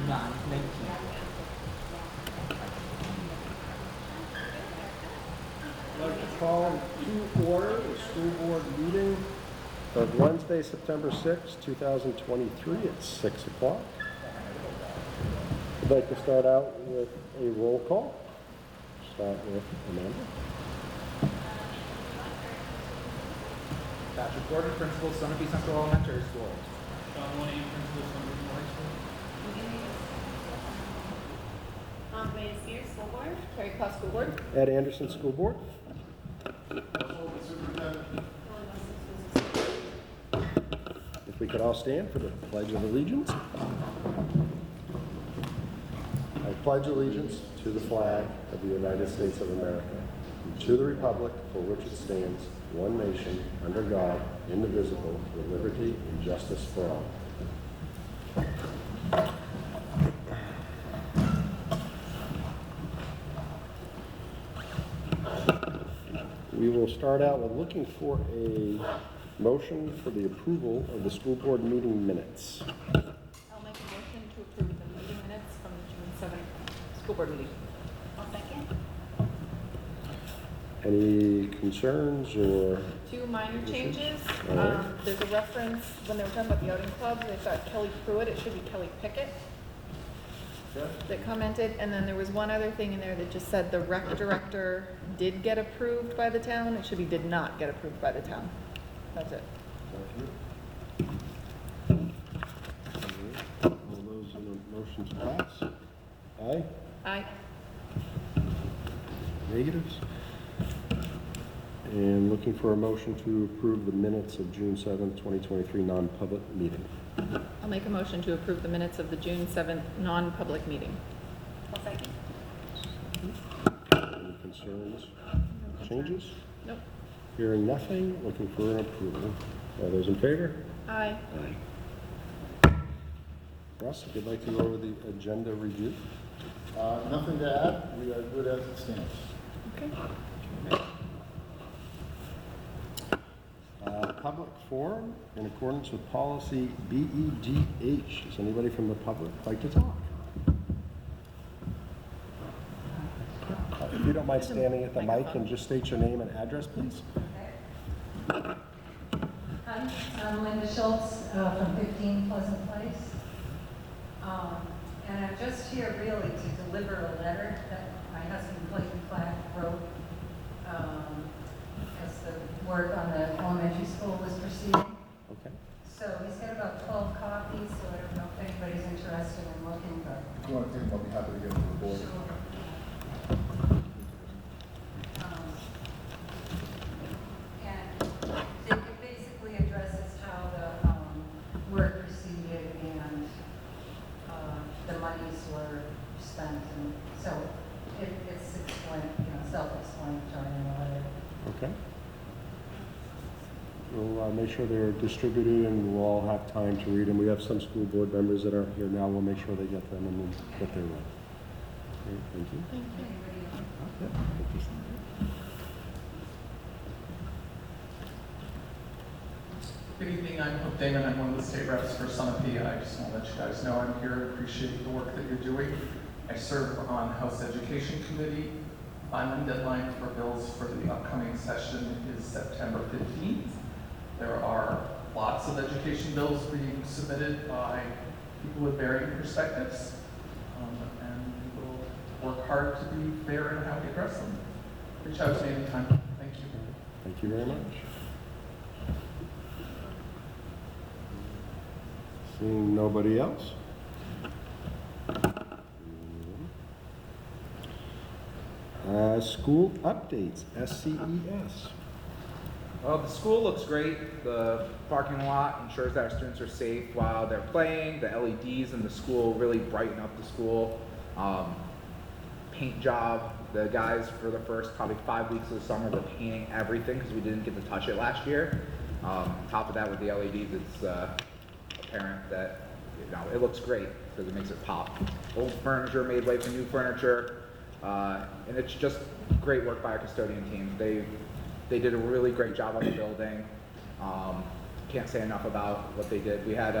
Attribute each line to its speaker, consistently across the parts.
Speaker 1: 9/19.
Speaker 2: I'd like to call to order the school board meeting of Wednesday, September 6, 2023 at 6 o'clock. I'd like to start out with a roll call. Start with Amanda.
Speaker 1: Patrick Gordon, Principal, Sunapee Central Elementary School.
Speaker 3: John Mooney, Principal, Sunapee High School.
Speaker 4: Wade Spears, School Board. Terry Claus, School Board.
Speaker 2: Ed Anderson, School Board.
Speaker 3: Also, the Superintendent.
Speaker 2: If we could all stand for the Pledge of Allegiance. I pledge allegiance to the flag of the United States of America, and to the republic for which it stands, one nation, under God, indivisible, with liberty and justice for all. We will start out with looking for a motion for the approval of the school board meeting minutes.
Speaker 4: I'll make a motion to approve the meeting minutes from the June 7th school board meeting. I'll second.
Speaker 2: Any concerns or?
Speaker 4: Two minor changes.
Speaker 2: All right.
Speaker 4: There's a reference, when they were talking about the outing club, they thought Kelly Pruitt, it should be Kelly Pickett that commented, and then there was one other thing in there that just said the rec director did get approved by the town. It should be did not get approved by the town. That's it.
Speaker 2: All those in the motions pass? Aye?
Speaker 4: Aye.
Speaker 2: Negatives? And looking for a motion to approve the minutes of June 7th, 2023 non-public meeting.
Speaker 4: I'll make a motion to approve the minutes of the June 7th non-public meeting. I'll second.
Speaker 2: Any concerns? Changes?
Speaker 4: Nope.
Speaker 2: Hearing nothing, looking for an approval. All those in favor?
Speaker 4: Aye.
Speaker 2: Aye. Russ, if you'd like to go over the agenda review.
Speaker 5: Nothing to add. We are good as it stands.
Speaker 4: Okay.
Speaker 2: Public forum in accordance with policy BEDH. Does anybody from the public like to talk? If you don't mind standing at the mic and just state your name and address, please.
Speaker 6: Hi, I'm Linda Schultz from 15 Pleasant Place. And I'm just here really to deliver a letter that my husband Clayton Clack wrote as the work on the elementary school was proceeding.
Speaker 2: Okay.
Speaker 6: So he's got about 12 copies, so I don't know if anybody's interested in looking, but.
Speaker 5: If you want to take them, I'll be happy to get them to the board.
Speaker 6: Sure. And it basically addresses how the work proceeded and the monies were spent, and so it's self-explanatory in the letter.
Speaker 2: Okay. We'll make sure they're distributed and we'll all have time to read them. We have some school board members that are here now. We'll make sure they get them and then get their read. Okay, thank you.
Speaker 4: Thank you.
Speaker 6: Anybody else?
Speaker 2: Yeah, thank you.
Speaker 3: Good evening, I'm Hope Damon. I'm one of the state reps for Sunapee. I just want to let you guys know I'm here and appreciate the work that you're doing. I serve on House Education Committee. Filing deadline for bills for the upcoming session is September 15th. There are lots of education bills being submitted by people with varying perspectives, and we will work hard to be fair in how we address them. Reach out to me anytime. Thank you.
Speaker 2: Thank you very much. Seeing nobody else? School updates, SCES.
Speaker 1: Well, the school looks great. The parking lot ensures that our students are safe while they're playing. The LEDs in the school really brighten up the school. Paint job. The guys, for the first probably 5 weeks of the summer, they're painting everything because we didn't get to touch it last year. Top of that, with the LEDs, it's apparent that it looks great because it makes it pop. Old furniture made way for new furniture. And it's just great work by our custodian team. They did a really great job on the building. Can't say enough about what they did. We had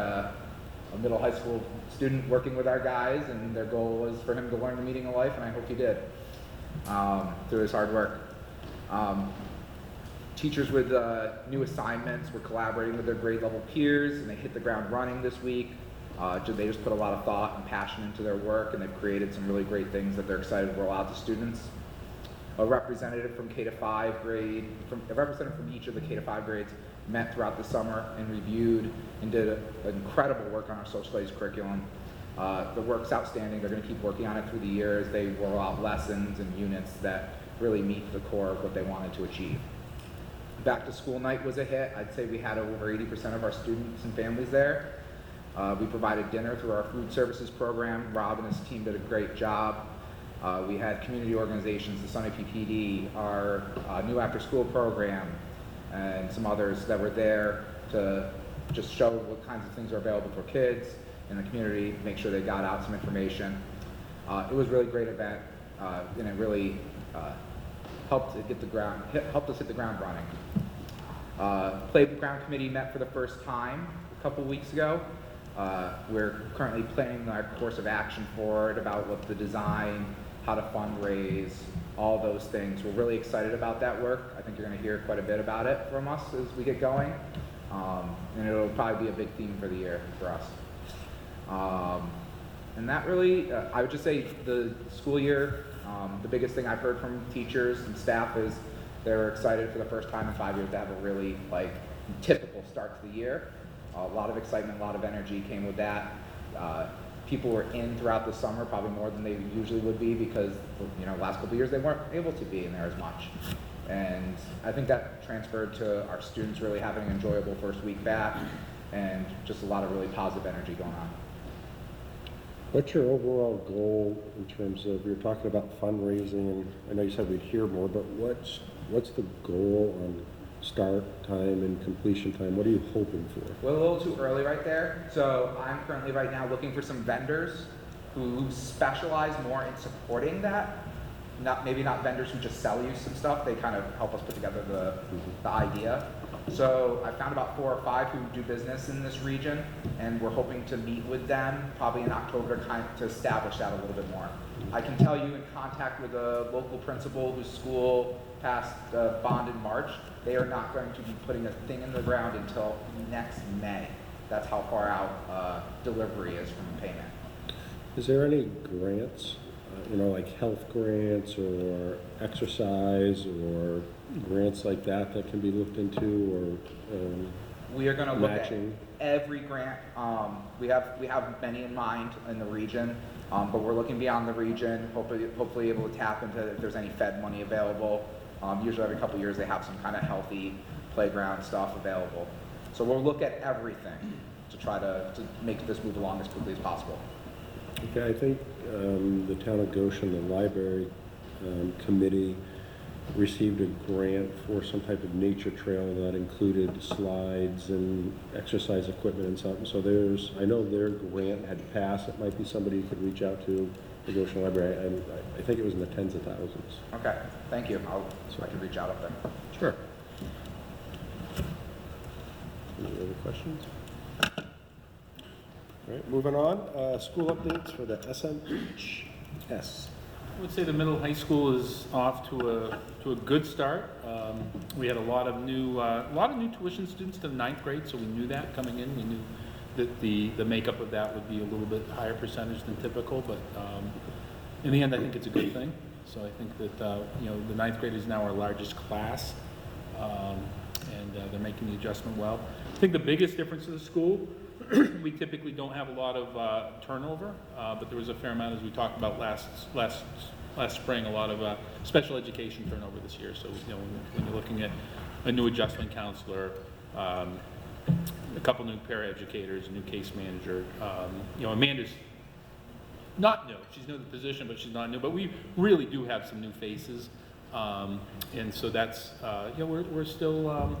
Speaker 1: a middle high school student working with our guys, and their goal was for him to learn the meaning of life, and I hope he did through his hard work. Teachers with new assignments were collaborating with their grade level peers, and they hit the ground running this week. They just put a lot of thought and passion into their work, and they've created some really great things that they're excited to roll out to students. A representative from K to 5 grade, a representative from each of the K to 5 grades met throughout the summer and reviewed and did incredible work on our social studies curriculum. The work's outstanding. They're going to keep working on it through the year as they roll out lessons and units that really meet the core of what they wanted to achieve. Back to school night was a hit. I'd say we had over 80% of our students and families there. We provided dinner through our food services program. Rob and his team did a great job. We had community organizations, the Sunny PPD, our new after school program, and some others that were there to just show what kinds of things are available for kids in the community, make sure they got out some information. It was a really great event, and it really helped us hit the ground running. Playground committee met for the first time a couple weeks ago. We're currently planning our course of action for it, about what the design, how to fundraise, all those things. We're really excited about that work. I think you're going to hear quite a bit about it from us as we get going, and it'll probably be a big theme for the year for us. And that really, I would just say the school year, the biggest thing I've heard from teachers and staff is they're excited for the first time in 5 years to have a really typical start to the year. A lot of excitement, a lot of energy came with that. People were in throughout the summer, probably more than they usually would be, because last couple of years they weren't able to be in there as much. And I think that transferred to our students really having an enjoyable first week back, and just a lot of really positive energy going on.
Speaker 2: What's your overall goal in terms of, you're talking about fundraising, and I know you said we'd hear more, but what's the goal on start time and completion time? What are you hoping for?
Speaker 1: Well, a little too early right there. So I'm currently right now looking for some vendors who specialize more in supporting that. Maybe not vendors who just sell you some stuff. They kind of help us put together the idea. So I found about 4 or 5 who do business in this region, and we're hoping to meet with them probably in October to establish that a little bit more. I can tell you, in contact with a local principal whose school passed a bond in March, they are not going to be putting a thing in the ground until next May. That's how far out delivery is from payment.
Speaker 2: Is there any grants, like health grants or exercise or grants like that can be looked into, or
Speaker 1: we are going to look
Speaker 2: matching?
Speaker 1: at every grant. We have many in mind in the region, but we're looking beyond the region, hopefully able to tap into if there's any Fed money available. Usually every couple of years they have some kind of healthy playground stuff available. So we'll look at everything to try to make this move along as quickly as possible.
Speaker 2: Okay, I think the town of Goshen, the library committee, received a grant for some type of nature trail that included slides and exercise equipment and something. So I know their grant had passed. It might be somebody you could reach out to, the Goshen Library, and I think it was in the tens of thousands.
Speaker 1: Okay, thank you. I can reach out up there.
Speaker 2: Sure. Any other questions? All right, moving on. School updates for the SMHS.
Speaker 7: I would say the middle high school is off to a good start. We had a lot of new tuition students to the 9th grade, so we knew that coming in. We knew that the makeup of that would be a little bit higher percentage than typical, but in the end, I think it's a good thing. So I think that the 9th grade is now our largest class, and they're making the adjustment well. I think the biggest difference in the school, we typically don't have a lot of turnover, but there was a fair amount, as we talked about last spring, a lot of special education turnover this year. So when you're looking at a new adjustment counselor, a couple new paraeducators, a new case manager, Amanda's not new. She's new to the position, but she's not new. But we really do have some new faces, and so that's we're still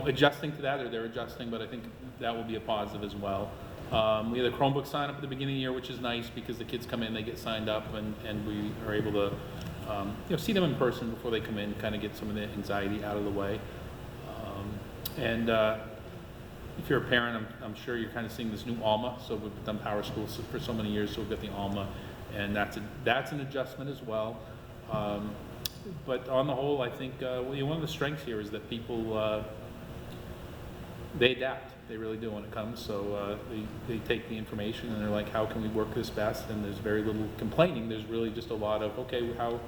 Speaker 7: adjusting to that, or they're adjusting, but I think that will be a positive as well. We had a Chromebook sign up at the beginning of the year, which is nice because the kids come in, they get signed up, and we are able to see them in person before they come in, kind of get some of the anxiety out of the way. And if you're a parent, I'm sure you're kind of seeing this new Alma. So we've done Power Schools for so many years, so we've got the Alma, and that's an adjustment as well. But on the whole, I think one of the strengths here is that people they adapt. They really do when it comes. So they take the information and they're like, how can we work this best? And there's very little complaining. There's really just a lot of, okay, how,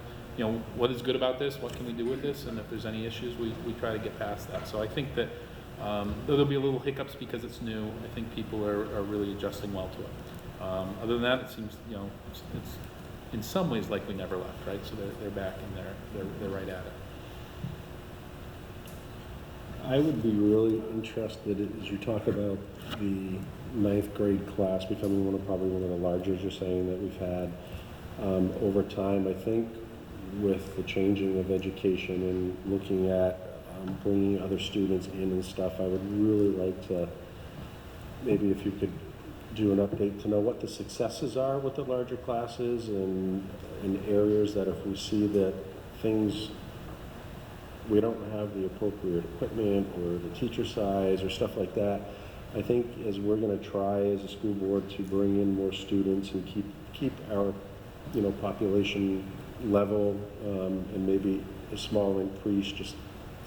Speaker 7: what is good about this? What can we do with this? And if there's any issues, we try to get past that. So I think that there'll be a little hiccups because it's new. I think people are really adjusting well to it. Other than that, it seems, it's in some ways like we never left, right? So they're back and they're right at it.
Speaker 2: I would be really interested as you talk about the 9th grade class becoming probably one of the largest you're saying that we've had over time. I think with the changing of education and looking at bringing other students in and stuff, I would really like to, maybe if you could do an update to know what the successes are with the larger classes and areas that if we see that things, we don't have the appropriate equipment or the teacher size or stuff like that. I think as we're going to try as a school board to bring in more students and keep our population level and maybe a small increase, just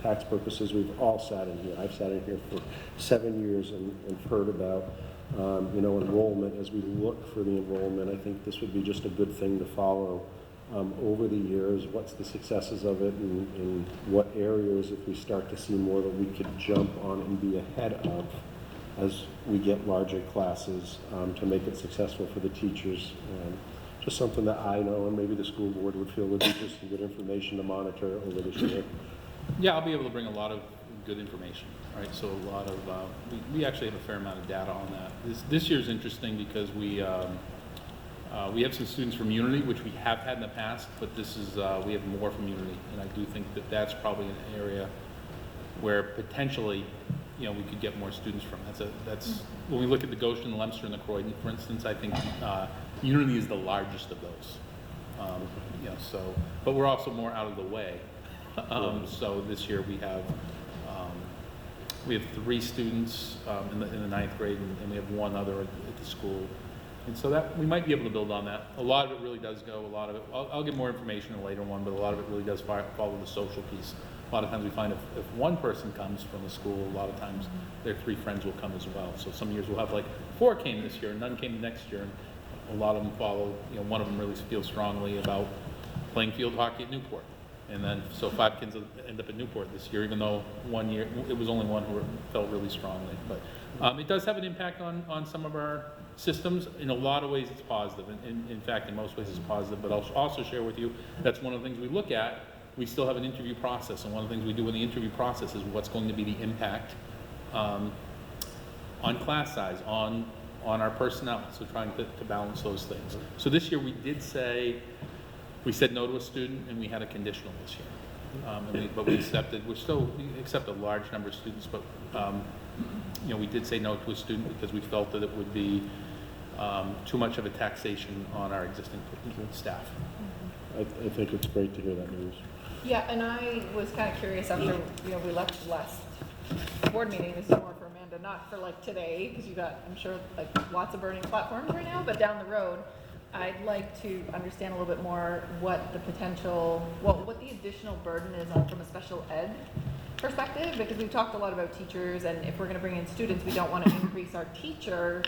Speaker 2: tax purposes. We've all sat in here. I've sat in here for 7 years and heard about enrollment. As we look for the enrollment, I think this would be just a good thing to follow over the years. What's the successes of it, and what areas, if we start to see more, that we could jump on and be ahead of as we get larger classes to make it successful for the teachers. Just something that I know and maybe the school board would feel would be just some good information to monitor over this year.
Speaker 7: Yeah, I'll be able to bring a lot of good information, right? So a lot of, we actually have a fair amount of data on that. This year's interesting because we have some students from Unity, which we have had in the past, but this is, we have more from Unity. And I do think that that's probably an area where potentially, we could get more students from. That's when we look at the Goshen, the Lemster, and the Croydon, for instance, I think Unity is the largest of those. But we're also more out of the way. So this year we have 3 students in the 9th grade, and we have 1 other at the school. And so that we might be able to build on that. A lot of it really does go. A lot of it. I'll get more information in a later one, but a lot of it really does follow the social piece. A lot of times we find if one person comes from the school, a lot of times their 3 friends will come as well. So some years we'll have 4 came this year, and none came next year, and a lot of them follow. One of them really feels strongly about playing field hockey at Newport. And then, so 5 kids end up at Newport this year, even though one year, it was only one who felt really strongly. But it does have an impact on some of our systems. In a lot of ways, it's positive. And in fact, in most ways, it's positive. But I'll also share with you, that's one of the things we look at. We still have an interview process. And one of the things we do in the interview process is what's going to be the impact on class size, on our personnel. So trying to balance those things. So this year, we said no to a student, and we had a conditional this year. But we accept a large number of students, but we did say no to a student because we felt that it would be too much of a taxation on our existing staff.
Speaker 2: I think it's great to hear that news.
Speaker 4: Yeah, and I was kind of curious after, we left the last board meeting, this is more for Amanda, not for today, because you got, I'm sure, lots of burning platforms right now, but down the road, I'd like to understand a little bit more what the what the additional burden is from a special ed perspective, because we've talked a lot about teachers, and if we're going to bring in students, we don't want to increase our teacher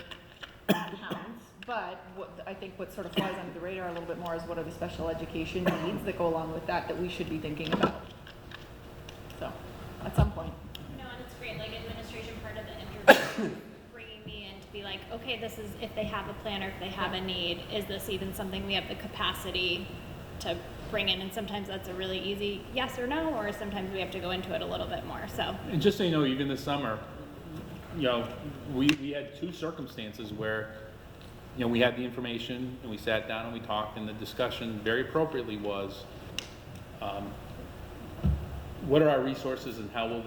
Speaker 4: counts, but I think what sort of flies under the radar a little bit more is what are the special education needs that go along with that we should be thinking about. So, at some point.
Speaker 8: No, and it's great, administration part of the interview, bringing me in to be like, okay, this is, if they have a plan or if they have a need, is this even something we have the capacity to bring in? And sometimes that's a really easy yes or no, or sometimes we have to go into it a little bit more, so. And
Speaker 7: just so you know, even this summer, we had 2 circumstances where, we had the information and we sat down and we talked, and the discussion very appropriately was, what are our resources and how will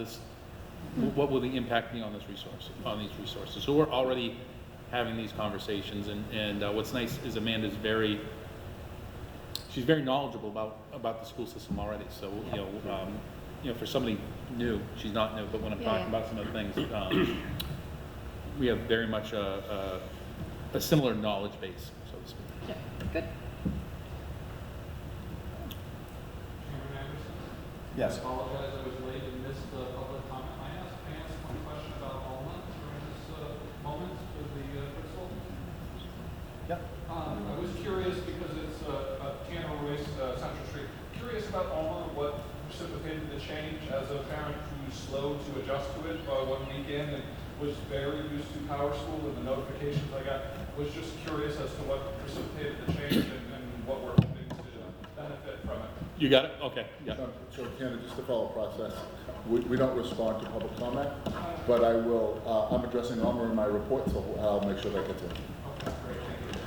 Speaker 7: what will the impact be on these resources? So we're already having these conversations, and what's nice is Amanda's she's very knowledgeable about the school system already. So for somebody new, she's not new, but when I'm talking about some of the things, we have very much a similar knowledge base, so to speak.
Speaker 4: Yeah, good.
Speaker 9: Chairman Anderson?
Speaker 2: Yes.
Speaker 9: I apologize, I was late and missed the public comment. I asked one question about Alma during this moment with the principal.
Speaker 2: Yep.
Speaker 9: I was curious because it's Tanner Royce, Central Street. Curious about Alma, what precipitated the change as a parent who's slow to adjust to it. One weekend and was very used to Power School and the notifications I got. Was just curious as to what precipitated the change and what we're hoping to benefit from it.
Speaker 7: You got it? Okay, yeah.
Speaker 5: So Ken, just to follow process, we don't respond to public comment, but I will, I'm addressing Alma in my report, so I'll make sure that gets in.
Speaker 9: Okay, great, thank you.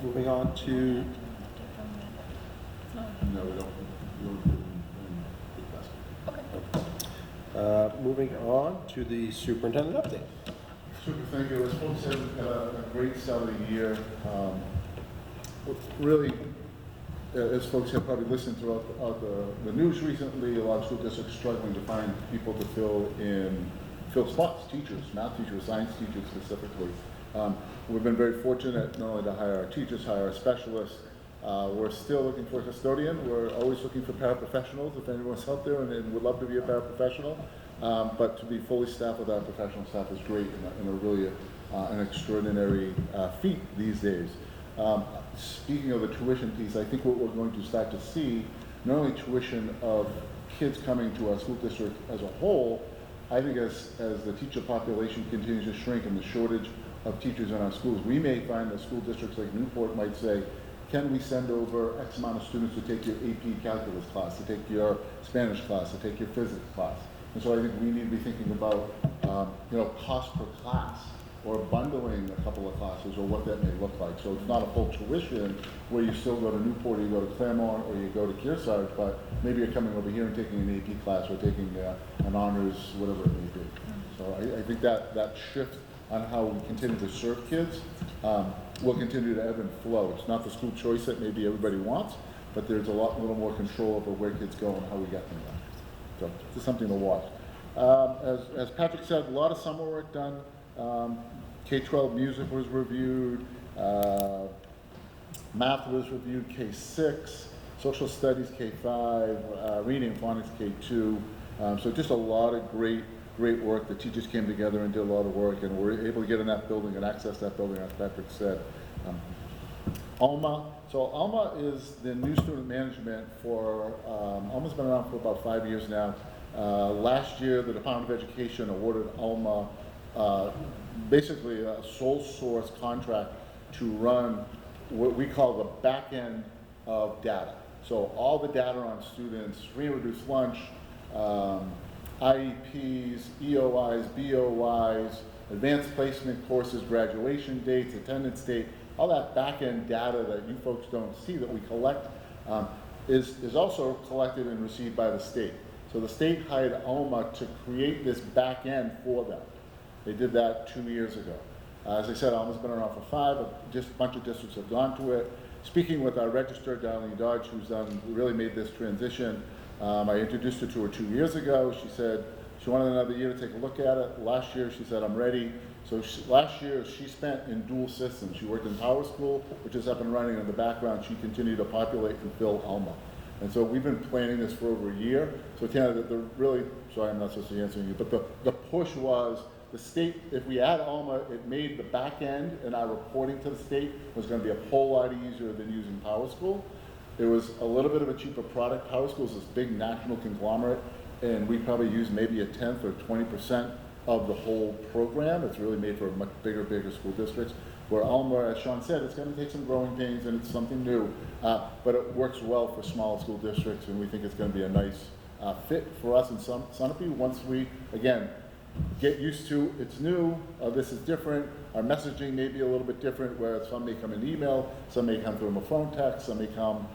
Speaker 2: Moving on to,
Speaker 5: No, we don't.
Speaker 2: moving on to the superintendent update.
Speaker 5: Super, thank you. As folks said, we've had a great start of the year. Really, as folks have probably listened throughout the news recently, a lot of school districts struggling to find people to fill spots, teachers, math teachers, science teachers specifically. We've been very fortunate not only to hire our teachers, hire our specialists. We're still looking for a custodian. We're always looking for paraprofessionals if anyone's out there and would love to be a paraprofessional. But to be fully staffed with our professional staff is great and a really an extraordinary feat these days. Speaking of the tuition piece, I think what we're going to start to see, not only tuition of kids coming to our school district as a whole, I think as the teacher population continues to shrink and the shortage of teachers in our schools, we may find that school districts like Newport might say, can we send over X amount of students to take your AP calculus class, to take your Spanish class, to take your physics class? And so I think we need to be thinking about, cost per class, or bundling a couple of classes, or what that may look like. So it's not a full tuition where you still go to Newport, or you go to Claremont, or you go to Kearsarge, but maybe you're coming over here and taking an AP class, or taking an honors, whatever it may be. So I think that shift on how we continue to serve kids will continue to ebb and flow. It's not the school choice that maybe everybody wants, but there's little more control over where kids go and how we get them there. So it's something to watch. As Patrick said, a lot of summer work done. K-12 music was reviewed, math was reviewed, K-6, social studies K-5, reading and phonics K-2. So just a lot of great work. The teachers came together and did a lot of work, and were able to get in that building and access that building, as Patrick said. Alma. So Alma is the new student management for, Alma's been around for about 5 years now. Last year, the Department of Education awarded Alma basically a sole source contract to run what we call the back end of data. So all the data on students, free and reduced lunch, IEPs, EOIs, BOIs, advanced placement courses, graduation dates, attendance date, all that back-end data that you folks don't see that we collect is also collected and received by the state. So the state hired Alma to create this back-end for them. They did that 2 years ago. As I said, Alma's been around for 5, just a bunch of districts have gone to it. Speaking with our registrar, Darlene Dodge, who's really made this transition, I introduced her to her 2 years ago. She said she wanted another year to take a look at it. Last year, she said, I'm ready. So last year, she spent in dual systems. She worked in Power School, which is up and running. In the background, she continued to populate and fill Alma. And so we've been planning this for over a year. So Tana, sorry, I'm not supposed to be answering you, but the push was the state, if we add Alma, it made the back end and our reporting to the state was going to be a whole lot easier than using Power School. It was a little bit of a cheaper product. Power School is this big national conglomerate, and we probably use maybe a 10th or 20% of the whole program. It's really made for much bigger school districts. Where Alma, as Sean said, it's going to take some growing pains and it's something new, but it works well for small school districts, and we think it's going to be a nice fit for us in Sunapee once we, again, get used to it's new, this is different, our messaging may be a little bit different, where some may come in email, some may come through a phone text, some may come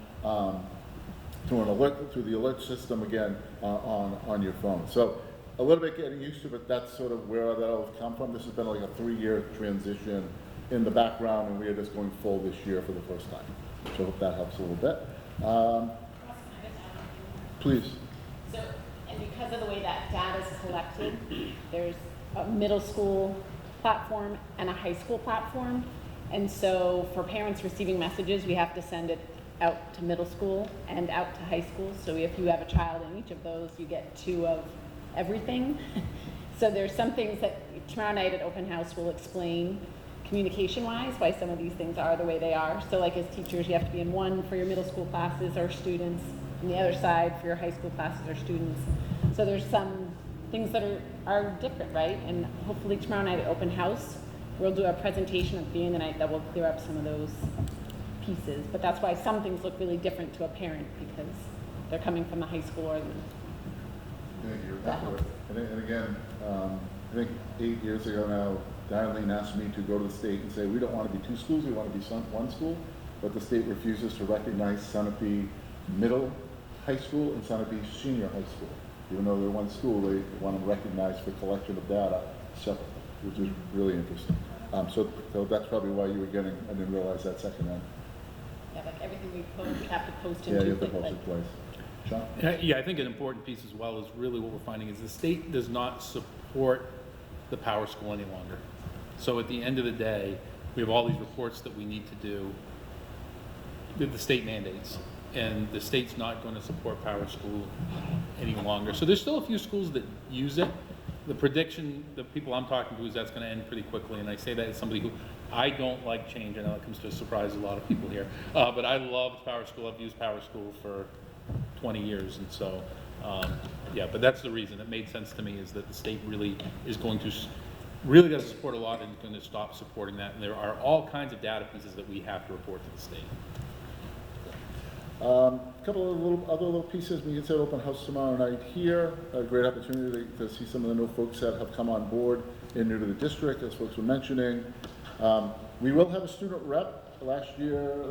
Speaker 5: through an alert, through the alert system again on your phone. So a little bit getting used to, but that's sort of where that'll come from. This has been like a 3-year transition in the background, and we are just going full this year for the first time. So I hope that helps a little bit. Please.
Speaker 10: So, and because of the way that data is collected, there's a middle school platform and a high school platform. And so for parents receiving messages, we have to send it out to middle school and out to high school. So if you have a child in each of those, you get 2 of everything. So there's some things that tomorrow night at open house will explain communication-wise why some of these things are the way they are. So like as teachers, you have to be in one for your middle school classes or students, and the other side for your high school classes or students. So there's some things that are different, right? And hopefully tomorrow night at open house, we'll do a presentation at the end of the night that will clear up some of those pieces. But that's why some things look really different to a parent, because they're coming from the high school or the
Speaker 5: Thank you.
Speaker 10: That helps.
Speaker 5: And again, I think 8 years ago now, Darlene asked me to go to the state and say, we don't want to be 2 schools, we want to be one school, but the state refuses to recognize Sunapee Middle High School and Sunapee Senior High School. Even though they're one school, they want to recognize for collection of data separately, which is really interesting. So that's probably why you were getting, I didn't realize that second end.
Speaker 10: yeah, like everything we post, we have to post
Speaker 5: Yeah,
Speaker 10: into
Speaker 5: you have to
Speaker 10: like-
Speaker 5: post
Speaker 10: like-
Speaker 5: it twice. Sean?
Speaker 7: Yeah, I think an important piece as well is really what we're finding is the state does not support the power school any longer. So at the end of the day, we have all these reports that we need to do, the state mandates, and the state's not going to support power school any longer. So there's still a few schools that use it. The prediction, the people I'm talking to, is that's going to end pretty quickly, and I say that as somebody who, I don't like change. I know it comes to surprise a lot of people here, but I loved power school. I've used power school for 20 years, and so, yeah, but that's the reason. It made sense to me is that the state really is going to, really doesn't support a lot and is going to stop supporting that, and there are all kinds of data pieces that we have to report to the state.
Speaker 5: A couple of other little pieces. We can set open house tomorrow night here. A great opportunity to see some of the new folks that have come on board and new to the district, as folks were mentioning. We will have a student rep. Last year,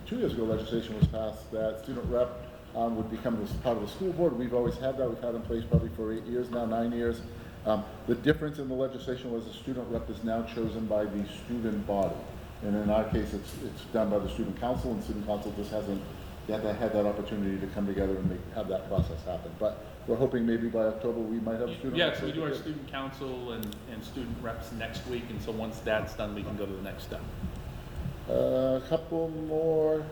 Speaker 5: 2 years ago, legislation was passed that student rep would become part of the school board. We've always had that. We've had it in place probably for 8 years now, 9 years. The difference in the legislation was the student rep is now chosen by the student body. And in our case, it's done by the student council, and the student council just hasn't yet had that opportunity to come together and have that process happen. But we're hoping maybe by October we might have a student
Speaker 7: Yeah,
Speaker 5: rep.
Speaker 7: so we do our student council and student reps next week, and so once that's done, we can go to the next step.
Speaker 5: A couple more.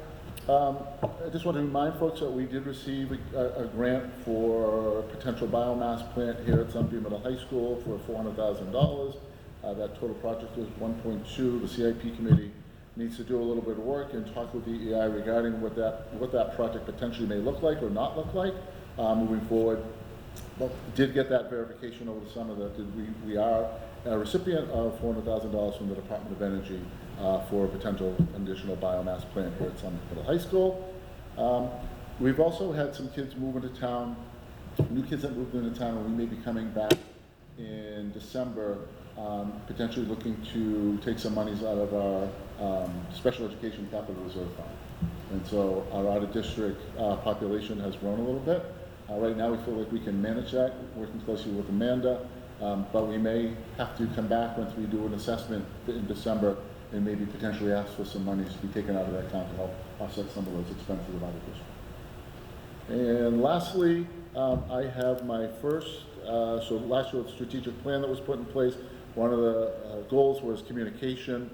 Speaker 5: I just want to remind folks that we did receive a grant for a potential biomass plant here at Sunbeam Middle High School for $400,000. That total project was 1.2. The CIP committee needs to do a little bit of work and talk with EEI regarding what that project potentially may look like or not look like moving forward. But did get that verification over the summer that we are a recipient of $400,000 from the Department of Energy for a potential additional biomass plant here at Summit Middle High School. We've also had some kids move into town, new kids that moved into town, and we may be coming back in December, potentially looking to take some monies out of our Special Education Capital Reserve Fund. And so our out-of-district population has grown a little bit. Right now we feel like we can manage that, working closely with Amanda, but we may have to come back once we do an assessment in December and maybe potentially ask for some monies to be taken out of that account to help offset some of those expenses of out-of-district. And lastly, I have my first, so last year the strategic plan that was put in place, one of the goals was communication.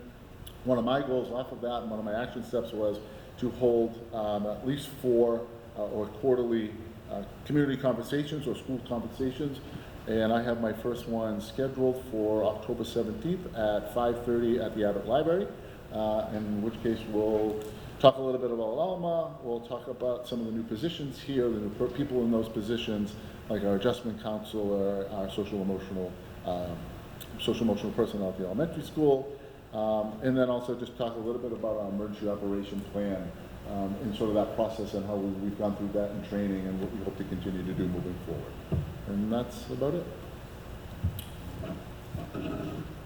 Speaker 5: One of my goals off of that and one of my action steps was to hold at least 4 or quarterly community conversations or school conversations. And I have my first one scheduled for October 17th at 5:30 at the Abbott Library, in which case we'll talk a little bit about Alma, we'll talk about some of the new positions here, the new people in those positions, like our adjustment counselor, our social emotional personnel at the elementary school, and then also just talk a little bit about our emergency operations plan and sort of that process and how we've gone through that in training and what we hope to continue to do moving forward. And that's about it.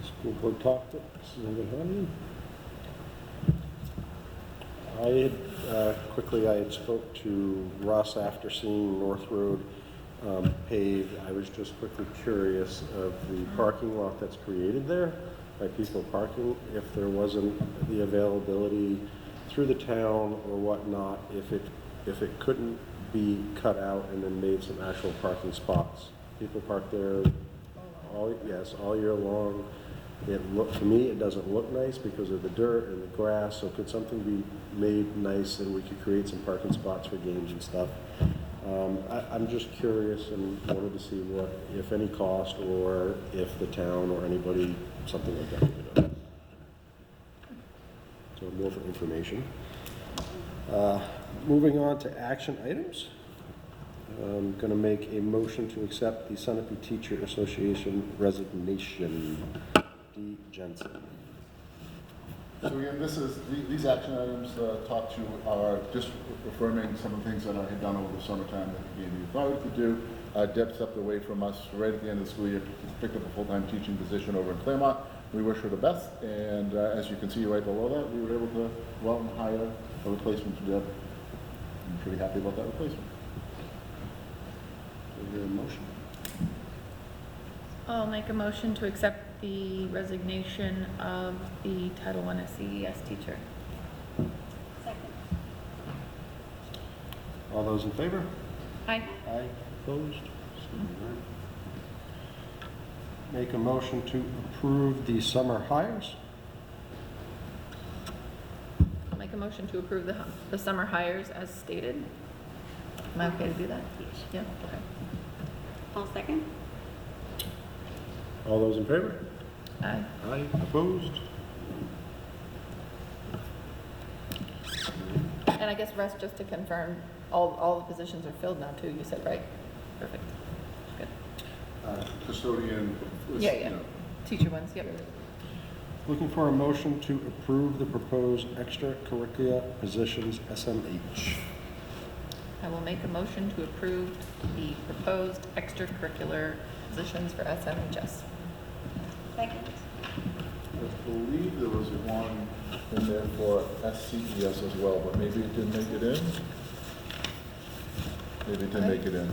Speaker 2: School board talked. I had spoke to Russ after seeing North Road paved. I was just quickly curious of the parking lot that's created there by people parking, if there wasn't the availability through the town or whatnot, if it couldn't be cut out and then made some actual parking spots. People park there all year long. To me, it doesn't look nice because of the dirt and the grass, so could something be made nice and we could create some parking spots for games and stuff? I'm just curious and wanted to see what, if any cost, or if the town or anybody, something like that could do. So more for information. Moving on to action items. I'm going to make a motion to accept the Sunapee Teacher Association resignation. D. Jensen.
Speaker 5: So again, these action items talk to are just affirming some of the things that I had done over the summertime that he gave me authority to do. Deb stepped away from us right at the end of the school year, picked up a full-time teaching position over in Claremont. We wish her the best, and as you can see right below that, we were able to go out and hire a replacement for Deb. I'm pretty happy about that replacement.
Speaker 2: Is there a motion?
Speaker 4: I'll make a motion to accept the resignation of the Title I SCES teacher.
Speaker 8: Second.
Speaker 2: All those in favor?
Speaker 4: Aye.
Speaker 2: Aye. Opposed? Make a motion to approve the summer hires.
Speaker 4: I'll make a motion to approve the summer hires as stated. Am I okay to do that?
Speaker 2: Yes.
Speaker 4: Yeah, okay.
Speaker 10: I'll second.
Speaker 2: All those in favor?
Speaker 4: Aye.
Speaker 2: Aye. Opposed?
Speaker 4: And I guess, Russ, just to confirm, all the positions are filled now too, you said, right? Perfect. Good.
Speaker 5: Custodian.
Speaker 4: Yeah, yeah. Teacher ones, yep.
Speaker 2: Looking for a motion to approve the proposed extracurricular positions SMH.
Speaker 4: I will make a motion to approve the proposed extracurricular positions for SMHS.
Speaker 8: Second.
Speaker 5: I believe there was one in there for SCES as well, but maybe it didn't make it in. Maybe it didn't make it in.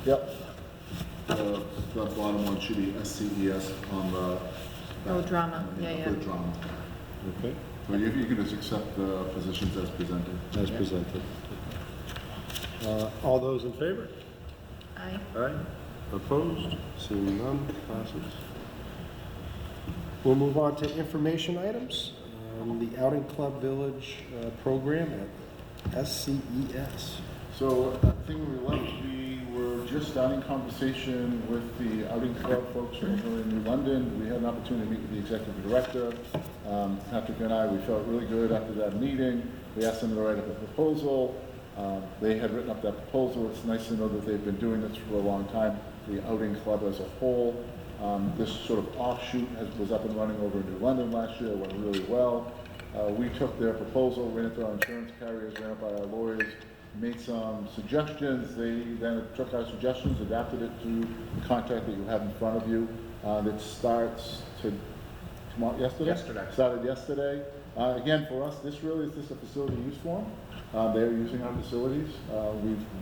Speaker 5: Yep. The bottom one should be SCES on the.
Speaker 4: Oh, drama. Yeah.
Speaker 5: The drama.
Speaker 2: Okay.
Speaker 5: So you can just accept the positions as presented.
Speaker 2: As presented. All those in favor?
Speaker 4: Aye.
Speaker 2: Aye. Opposed? Seeing none, passes. We'll move on to information items. The Outing Club Village program at SCES.
Speaker 5: So I think when we left, we were just starting conversation with the Outing Club folks over in New London. We had an opportunity to meet with the executive director. Patrick and I, we felt really good after that meeting. We asked them to write up a proposal. They had written up that proposal. It's nice to know that they've been doing this for a long time. The Outing Club as a whole. This sort of offshoot was up and running over in New London last year. It went really well. We took their proposal, ran it through our insurance carriers, ran it by our lawyers, made some suggestions. They then took our suggestions, adapted it to the contract that you have in front of you. That starts tomorrow, yesterday? Started yesterday. Again, for us, this really is just a facility use form. They're using our facilities.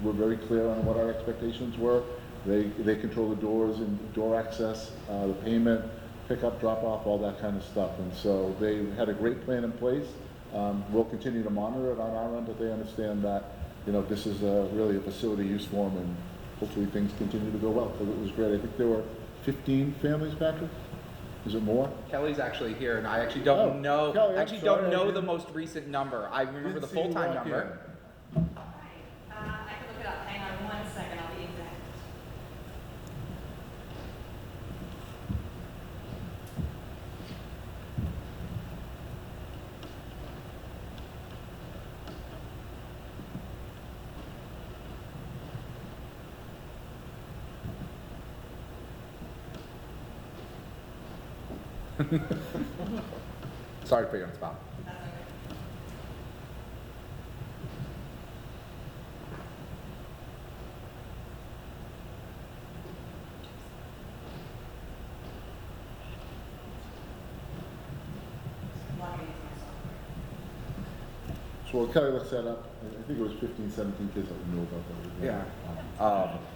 Speaker 5: We're very clear on what our expectations were. They control the doors and door access, the payment, pickup, drop off, all that kind of stuff. And so they had a great plan in place. We'll continue to monitor it on our end, but they understand that, this is really a facility use form, and hopefully things continue to go well. So it was great. I think there were 15 families, Patrick? Is it more?
Speaker 1: Kelly's actually here, and I actually don't know.
Speaker 5: Kelly, I'm
Speaker 1: actually
Speaker 5: sorry,
Speaker 1: don't
Speaker 5: I
Speaker 1: know the
Speaker 5: didn't-
Speaker 1: most recent number. I remember the
Speaker 5: Didn't see you
Speaker 1: full-time
Speaker 5: walk in.
Speaker 1: number.
Speaker 6: I can look it up. Hang on 1 second, I'll be exact.
Speaker 1: Sorry to put you on the spot.
Speaker 6: That's okay. Logging into my software.
Speaker 5: So while Kelly looks that up, I think it was 15, 17 kids that we knew about that.
Speaker 1: Yeah.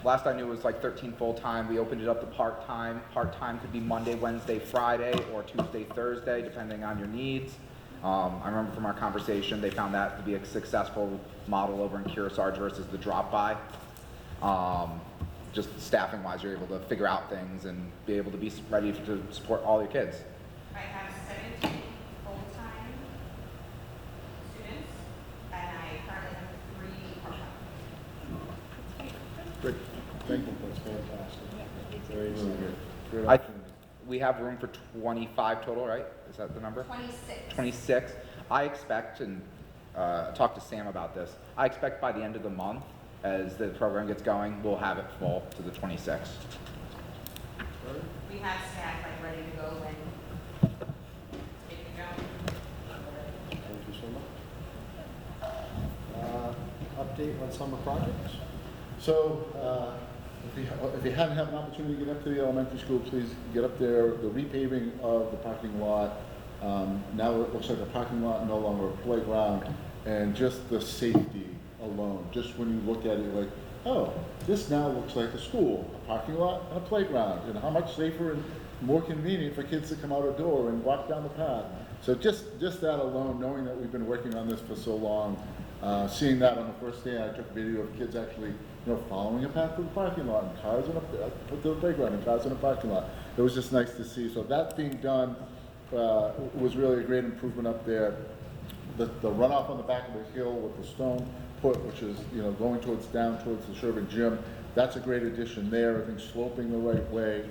Speaker 1: Last I knew it was like 13 full-time. We opened it up to part-time. Part-time could be Monday, Wednesday, Friday, or Tuesday, Thursday, depending on your needs. I remember from our conversation, they found that to be a successful model over in Kearsarge versus the drop-by. Just staffing-wise, you're able to figure out things and be able to be ready to support all your kids.
Speaker 11: I have 17 full-time students, and I currently have 3 part-time.
Speaker 2: Great. Thank you. That's fantastic. Very, very good. Great
Speaker 1: I-
Speaker 2: opportunity.
Speaker 1: We have room for 25 total, right? Is that the number?
Speaker 11: 26.
Speaker 1: 26. I expect, and talk to Sam about this, I expect by the end of the month, as the program gets going, we'll have it full to the 26.
Speaker 11: We have staff like ready to go when it can go.
Speaker 2: Thank you so much. Update on summer projects?
Speaker 5: So, if you hadn't had an opportunity to get up to the elementary school, please get up there. The repaving of the parking lot, now it looks like a parking lot, no longer a playground, and just the safety alone, just when you look at it like, oh, this now looks like a school, a parking lot, and a playground, and how much safer and more convenient for kids to come out a door and walk down the path. So just that alone, knowing that we've been working on this for so long, seeing that on the first day, I took a video of kids actually, following a path to the parking lot, and cars in the playground, and cars in the parking lot. It was just nice to see. So that being done was really a great improvement up there. The runoff on the back of the hill with the stone put, which is going down towards the Sherman Gym, that's a great addition there. Everything's sloping the right way.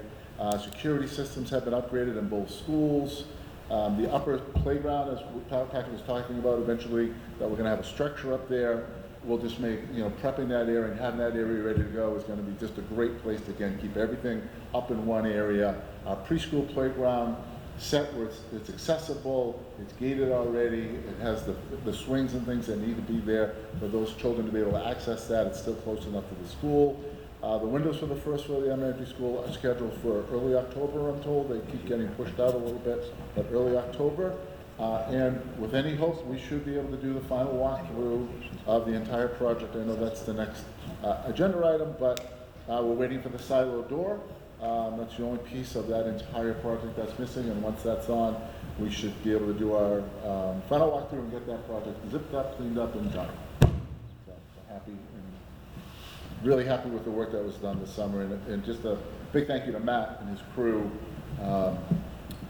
Speaker 5: Security systems have been upgraded in both schools. The upper playground, as Patrick was talking about, eventually that we're going to have a structure up there. We'll just make, prepping that area and having that area ready to go is going to be just a great place to, again, keep everything up in one area. Our preschool playground set where it's accessible, it's gated already, it has the swings and things that need to be there for those children to be able to access that. It's still close enough to the school. The windows for the first floor of the elementary school are scheduled for early October, I'm told. They keep getting pushed out a little bit, but early October. And with any hope, we should be able to do the final walkthrough of the entire project. I know that's the next agenda item, but we're waiting for the silo door. That's the only piece of that entire project that's missing, and once that's on, we should be able to do our final walkthrough and get that project zipped up, cleaned up, and done. So happy, and really happy with the work that was done this summer, and just a big thank you to Matt and his crew,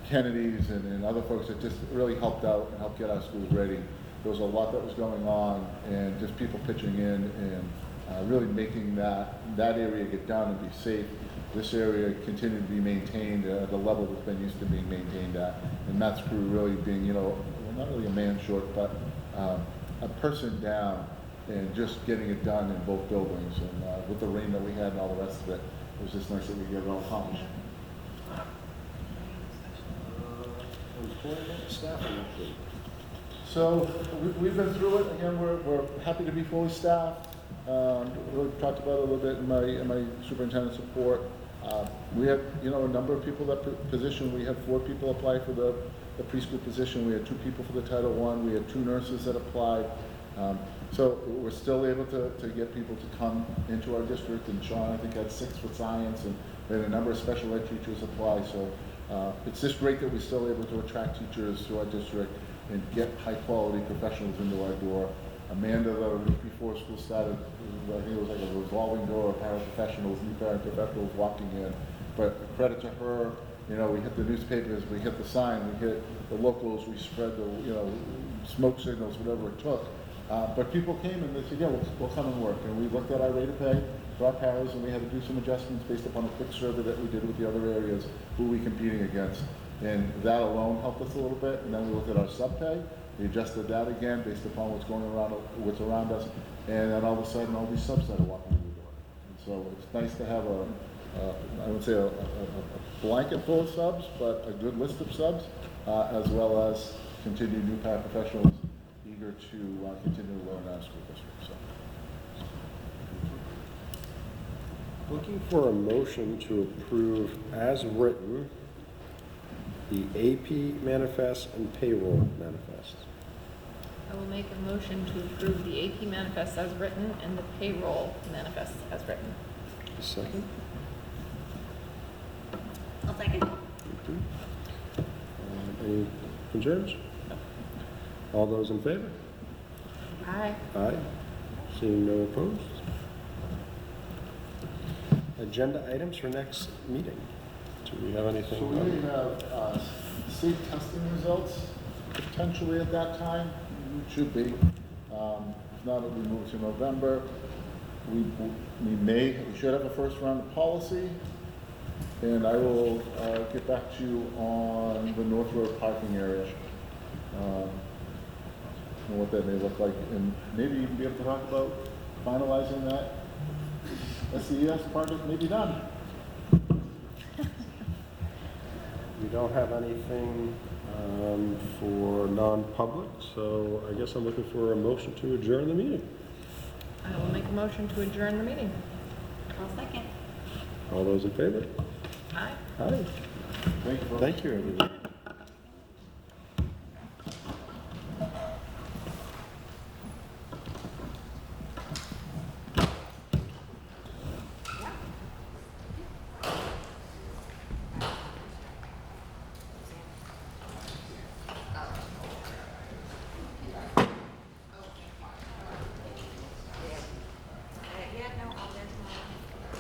Speaker 5: Kennedy's and other folks that just really helped out and helped get our schools ready. There was a lot that was going on, and just people pitching in and really making that area get done and be safe. This area continued to be maintained at the level that's been used to being maintained at. And Matt's crew really being, well, not really a man short, but a person down, and just getting it done in both buildings. And with the rain that we had and all the rest of it, it was just nice that we get it all accomplished. So we've been through it. Again, we're happy to be fully staffed. Really talked about it a little bit in my superintendent's report. We had, a number of people that position. We had 4 people apply for the preschool position. We had 2 people for the Title I. We had 2 nurses that applied. So we're still able to get people to come into our district. And Sean, I think, had 6 for science, and we had a number of special ed teachers apply. So it's just great that we're still able to attract teachers to our district and get high-quality professionals into our door. Amanda, the week before school started, I think it was like a revolving door of paraprofessionals, new paraprofessionals walking in. But credit to her, we hit the newspapers, we hit the sign, we hit the locals, we spread the, smoke signals, whatever it took. But people came and they said, yeah, we'll come and work. And we looked at our rate of pay for our paras, and we had to do some adjustments based upon a quick survey that we did with the other areas, who we competing against. And that alone helped us a little bit. And then we looked at our sub-pay. We adjusted that again based upon what's around us, and then all of a sudden all these subs started walking through the door. And so it's nice to have I would say a blanket full of subs, but a good list of subs, as well as continued new paraprofessionals eager to continue to learn our school district. So.
Speaker 2: Looking for a motion to approve as written the AP manifest and payroll manifest.
Speaker 4: I will make a motion to approve the AP manifest as written and the payroll manifest as written.
Speaker 2: A second.
Speaker 8: I'll second.
Speaker 2: Any concerns? All those in favor?
Speaker 4: Aye.
Speaker 2: Aye. Seeing no opposed. Agenda items for next meeting. Do we have anything?
Speaker 5: So we may have state testing results potentially at that time. It should be. If not, it'll be moved to November. We should have a first round of policy. And I will get back to you on the North Road parking area. And what that may look like. And maybe even be able to talk about finalizing that SES project, maybe done.
Speaker 2: We don't have anything for non-public, so I guess I'm looking for a motion to adjourn the meeting.
Speaker 4: I will make a motion to adjourn the meeting.
Speaker 11: I'll second.
Speaker 2: All those in favor?
Speaker 4: Aye.
Speaker 2: Aye.
Speaker 5: Thank you.
Speaker 2: Thank you, everybody.